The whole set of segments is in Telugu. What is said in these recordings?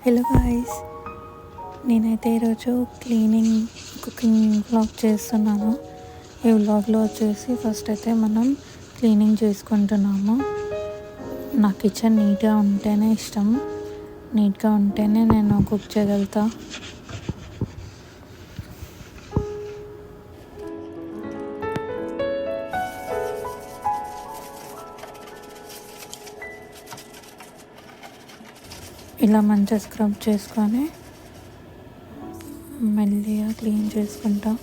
హలో గాయ్స్, నేనైతే ఈరోజు కుకింగ్ వ్లాగ్ చేస్తున్నాను. ఈ వ్లాగ్లో వచ్చేసి ఫస్ట్ అయితే మనం క్లీనింగ్ చేసుకుంటున్నాము. నా కిచెన్ నీట్గా ఉంటేనే ఇష్టం. నీట్గా ఉంటేనే నేను కుక్ చేయగలుగుతా. ఇలా మంచిగా స్క్రబ్ చేసుకొని మెల్లిగా క్లీన్ చేసుకుంటా.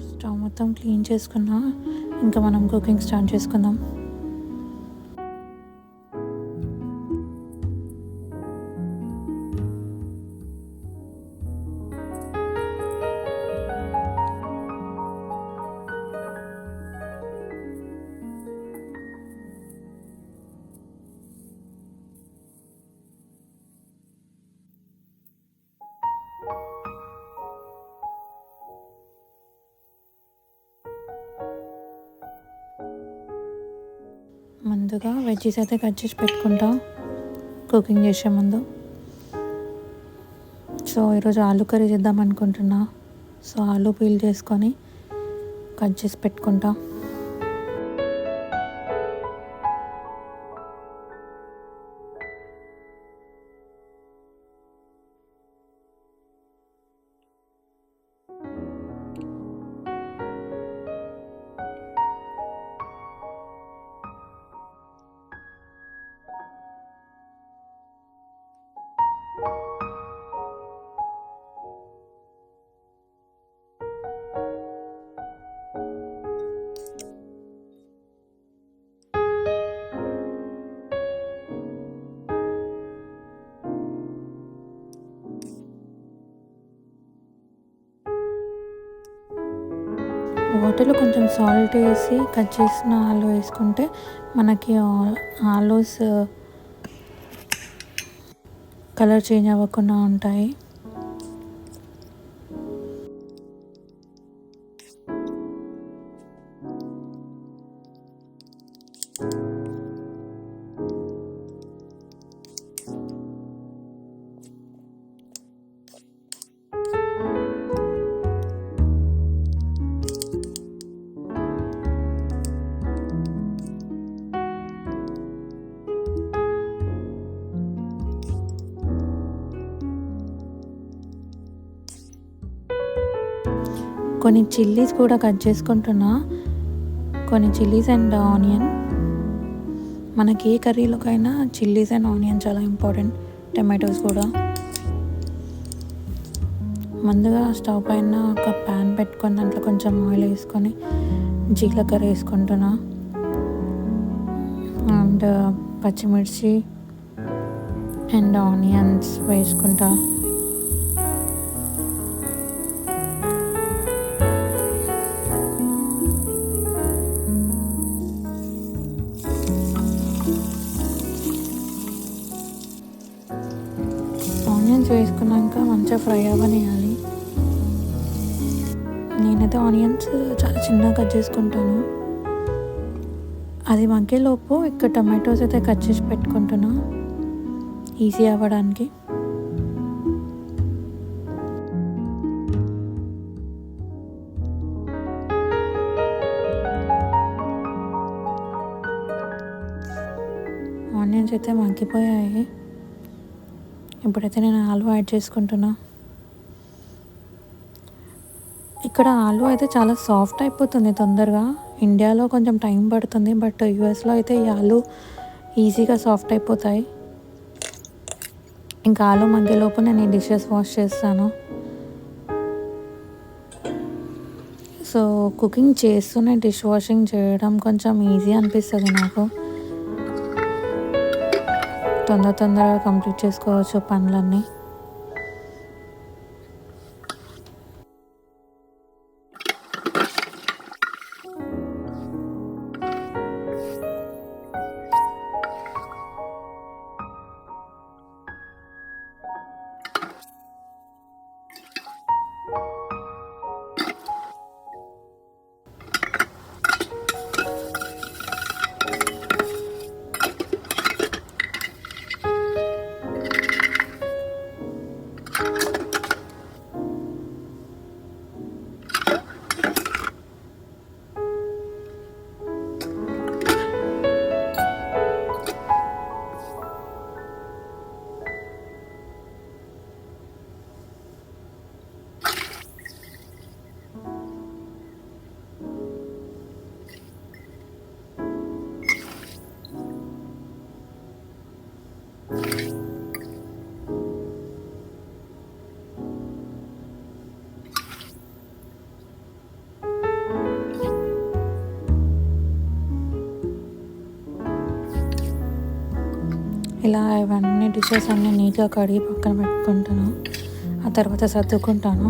స్టవ్ మొత్తం క్లీన్ చేసుకున్నా. ఇంకా మనం కుకింగ్ స్టార్ట్ చేసుకుందాం. ముందుగా వెజ్జీస్ అయితే కట్ చేసి పెట్టుకుంటా కుకింగ్ చేసే ముందు. సో ఈరోజు ఆలూ కర్రీ చేద్దాం అనుకుంటున్నా. సో ఆలూ పీల్ చేసుకొని కట్ చేసి పెట్టుకుంటా. వాటర్లో కొంచెం సాల్ట్ వేసి కట్ చేసిన ఆలు వేసుకుంటే మనకి ఆలూస్ కలర్ చేంజ్ అవ్వకుండా ఉంటాయి. కొన్ని చిల్లీస్ కూడా కట్ చేసుకుంటున్నా. కొన్ని చిల్లీస్ అండ్ ఆనియన్. మనకి ఏ కర్రీలోకైనా చిల్లీస్ అండ్ ఆనియన్ చాలా ఇంపార్టెంట్. టమాటోస్ కూడా. ముందుగా స్టవ్ పైన ఒక ప్యాన్ పెట్టుకొని దాంట్లో కొంచెం ఆయిల్ వేసుకొని జీలకర్ర వేసుకుంటున్నా. అండ్ పచ్చిమిర్చి అండ్ ఆనియన్స్ వేసుకుంటా. ఆనియన్స్ వేసుకున్నాక మంచిగా ఫ్రై అవ్వనియాలి. నేనైతే ఆనియన్స్ చాలా చిన్నగా కట్ చేసుకుంటాను. అది మగ్గేలోపు ఇక్కడ టమాటోస్ అయితే కట్ చేసి పెట్టుకుంటున్నా ఈజీ అవ్వడానికి. ఆనియన్స్ అయితే మగ్గిపోయాయి. ఇప్పుడైతే నేను ఆలు యాడ్ చేసుకుంటున్నా. ఇక్కడ ఆలు అయితే చాలా సాఫ్ట్ అయిపోతుంది తొందరగా. ఇండియాలో కొంచెం టైం పడుతుంది, బట్ యూఎస్లో అయితే ఈ ఆలు ఈజీగా సాఫ్ట్ అయిపోతాయి. ఇంకా ఆలు మధ్యలోపు నేను ఈ డిషెస్ వాష్ చేస్తాను. సో కుకింగ్ చేస్తూనే డిష్ వాషింగ్ చేయడం కొంచెం ఈజీ అనిపిస్తుంది నాకు. తొందరగా కంప్లీట్ చేసుకోవచ్చు పనులన్నీ. ఇలా ఇవన్నీ డిషెస్ అన్నీ నీట్గా కడిగి పక్కన పెట్టుకుంటాను. ఆ తర్వాత సర్దుకుంటాను.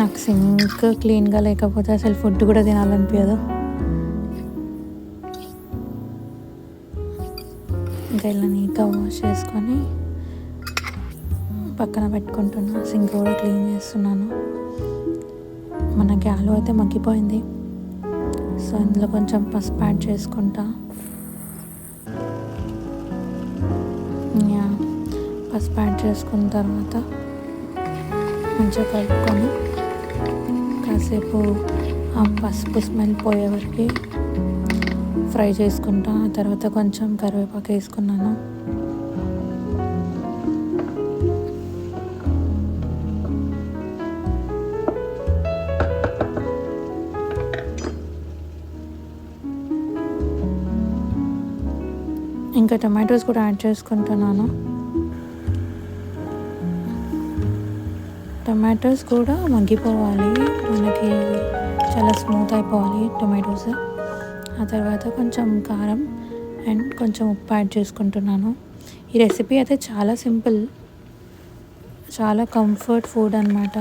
నాకు సింక్ క్లీన్గా లేకపోతే అసలు ఫుడ్ కూడా తినాలనిపించదు. ఇంకా ఇలా నీట్గా వాష్ చేసుకొని పక్కన పెట్టుకుంటున్నా. సింక్ కూడా క్లీన్ చేస్తున్నాను. మనకి ఆలు అయితే మగ్గిపోయింది. సో ఇందులో కొంచెం పసుపు యాడ్ చేసుకుంటా. పసుపు యాడ్ చేసుకున్న తర్వాత మంచిగా కలుపుకొని కాసేపు ఆ పసుపు స్మెల్ పోయే వరకు ఫ్రై చేసుకుంటా. ఆ తర్వాత కొంచెం కరివేపాకు వేసుకున్నాను. ఇంకా టమాటోస్ కూడా యాడ్ చేసుకుంటున్నాను. టమాటోస్ కూడా మగ్గిపోవాలి, మనకి చాలా స్మూత్ అయిపోవాలి టమాటోస్. ఆ తర్వాత కొంచెం కారం అండ్ కొంచెం ఉప్పు యాడ్ చేసుకుంటున్నాను. ఈ రెసిపీ అయితే చాలా సింపుల్, చాలా కంఫర్ట్ ఫుడ్ అన్నమాట.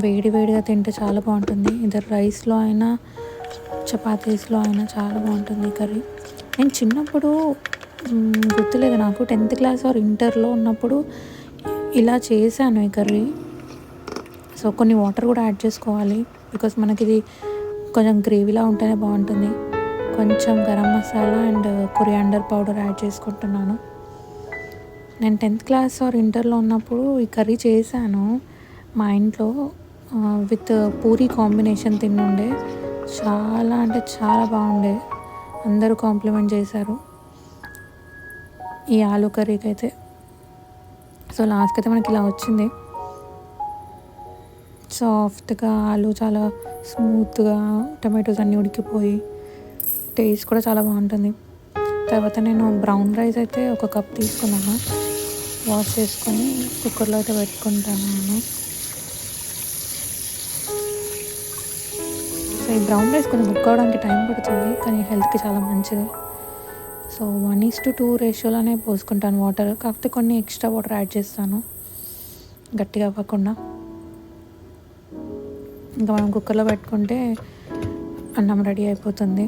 వేడిగా తింటే చాలా బాగుంటుంది. ఇద్దరు రైస్లో అయినా చపాతీస్లో అయినా చాలా బాగుంటుంది ఈ కర్రీ. నేను చిన్నప్పుడు గుర్తులేదు నాకు, 10th క్లాస్ ఆర్ ఇంటర్లో ఉన్నప్పుడు ఇలా చేశాను ఈ కర్రీ. సో కొన్ని వాటర్ కూడా యాడ్ చేసుకోవాలి, బికాస్ మనకి ఇది కొంచెం గ్రేవీలా ఉంటేనే బాగుంటుంది. కొంచెం garam masala and coriander powder add చేసుకుంటున్నాను. నేను 10th క్లాస్ ఆర్ ఇంటర్లో ఉన్నప్పుడు ఈ కర్రీ చేశాను మా ఇంట్లో విత్ పూరీ కాంబినేషన్ తిన్నుండే. చాలా అంటే చాలా బాగుండే, అందరూ కాంప్లిమెంట్ చేశారు ఈ ఆలు కర్రీకి అయితే. సో లాస్ట్కి అయితే మనకి ఇలా వచ్చింది. సాఫ్ట్గా ఆలు చాలా స్మూత్గా, టమాటోస్ అన్నీ ఉడికిపోయి టేస్ట్ కూడా చాలా బాగుంటుంది. తర్వాత నేను బ్రౌన్ రైస్ అయితే 1 కప్ తీసుకున్నాను. వాష్ చేసుకొని కుక్కర్లో అయితే పెట్టుకుంటాను నేను. సో ఈ బ్రౌన్ రైస్ కొంచెం కుక్ అవ్వడానికి టైం పడుతుంది, కానీ హెల్త్కి చాలా మంచిది. సో 1:2 రేషియోలోనే పోసుకుంటాను వాటర్. కాకపోతే కొన్ని ఎక్స్ట్రా వాటర్ యాడ్ చేస్తాను గట్టిగా అవ్వకుండా. ఇంకా మనం కుక్కర్లో పెట్టుకుంటే అన్నం రెడీ అయిపోతుంది.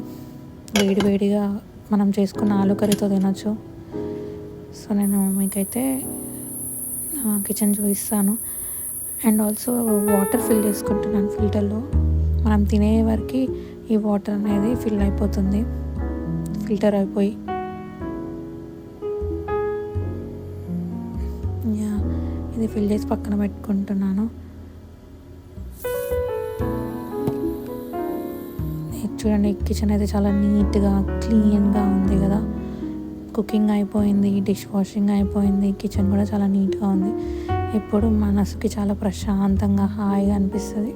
వేడిగా మనం చేసుకున్న ఆలు కర్రీతో తినచ్చు. సో నేను మీకైతే కిచెన్ చూపిస్తాను. అండ్ ఆల్సో వాటర్ ఫిల్ చేసుకుంటున్నాను ఫిల్టర్లో. మనం తినే వరకు ఈ వాటర్ అనేది ఫిల్ అయిపోతుంది, ఫిల్టర్ అయిపోయి. యా, ఇది ఫిల్ చేసి పక్కన పెట్టుకుంటున్నాను. చూడండి, కిచెన్ అయితే చాలా నీట్గా క్లీన్గా ఉంది కదా. కుకింగ్ అయిపోయింది, డిష్ వాషింగ్ అయిపోయింది, కిచెన్ కూడా చాలా నీట్గా ఉంది. ఇప్పుడు మనసుకి చాలా ప్రశాంతంగా హాయిగా అనిపిస్తుంది.